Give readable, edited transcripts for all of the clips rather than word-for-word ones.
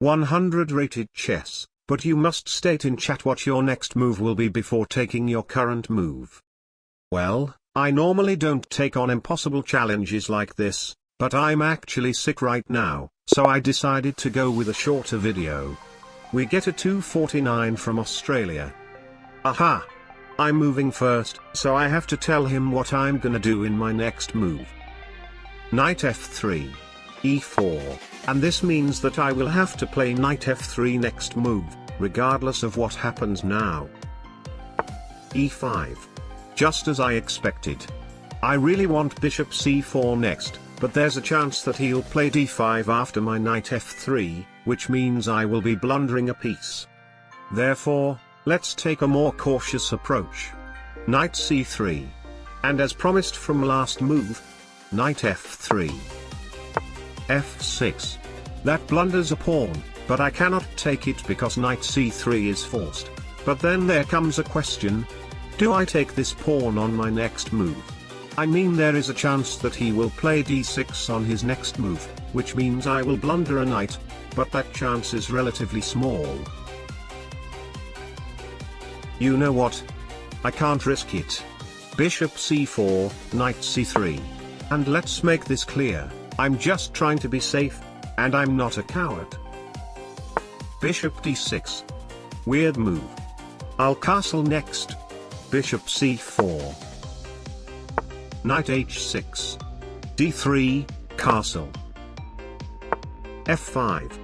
100 rated chess, but you must state in chat what your next move will be before taking your current move. Well, I normally don't take on impossible challenges like this, but I'm actually sick right now, so I decided to go with a shorter video. We get a 249 from Australia. Aha! I'm moving first, so I have to tell him what I'm gonna do in my next move. Knight f3. e4, and this means that I will have to play knight f3 next move, regardless of what happens now. e5. Just as I expected. I really want bishop c4 next, but there's a chance that he'll play d5 after my knight f3, which means I will be blundering a piece. Therefore, let's take a more cautious approach. Knight c3. And as promised from last move, knight f3. f6. That blunders a pawn, but I cannot take it because knight c3 is forced. But then there comes a question. Do I take this pawn on my next move? I mean, there is a chance that he will play d6 on his next move, which means I will blunder a knight, but that chance is relatively small. You know what? I can't risk it. Bishop c4, knight c3. And let's make this clear, I'm just trying to be safe, and I'm not a coward. Bishop d6. Weird move. I'll castle next. Bishop c4. Knight h6. d3, castle. f5.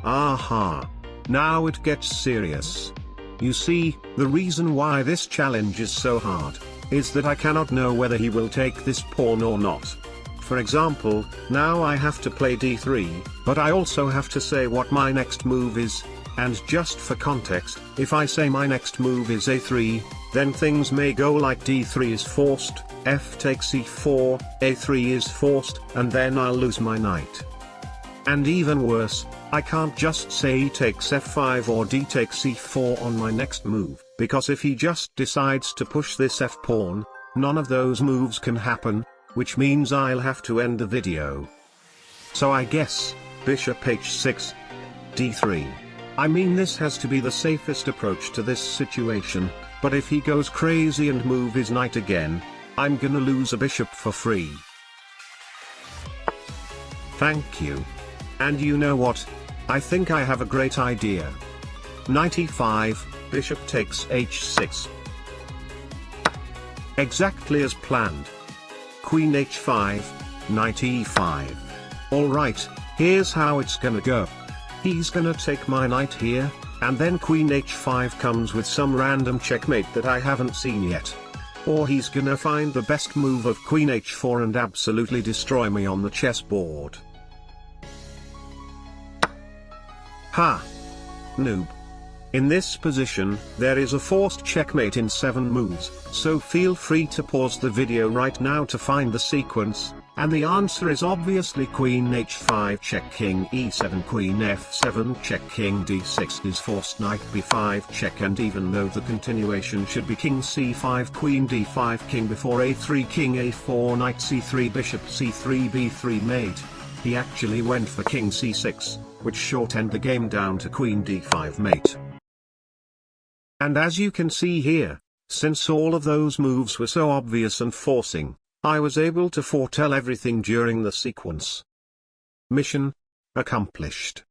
Aha! Now it gets serious. You see, the reason why this challenge is so hard, is that I cannot know whether he will take this pawn or not. For example, now I have to play d3, but I also have to say what my next move is, and just for context, if I say my next move is a3, then things may go like d3 is forced, f takes e4, a3 is forced, and then I'll lose my knight. And even worse, I can't just say e takes f5 or d takes e4 on my next move, because if he just decides to push this f-pawn, none of those moves can happen, which means I'll have to end the video. So I guess, bishop h6, d3. I mean, this has to be the safest approach to this situation, but if he goes crazy and move his knight again, I'm gonna lose a bishop for free. Thank you. And you know what? I think I have a great idea. Knight e5, bishop takes h6. Exactly as planned. Queen h5, knight e5. Alright, here's how it's gonna go. He's gonna take my knight here, and then queen h5 comes with some random checkmate that I haven't seen yet. Or he's gonna find the best move of queen h4 and absolutely destroy me on the chessboard. Ha! Noob. In this position, there is a forced checkmate in 7 moves, so feel free to pause the video right now to find the sequence, and the answer is obviously queen h5 check king e7 queen f7 check king d6 is forced knight b5 check, and even though the continuation should be king c5 queen d5 king before a3 king a4 knight c3 bishop c3 b3 mate, he actually went for king c6, which shortened the game down to queen d5 mate. And as you can see here, since all of those moves were so obvious and forcing, I was able to foretell everything during the sequence. Mission accomplished.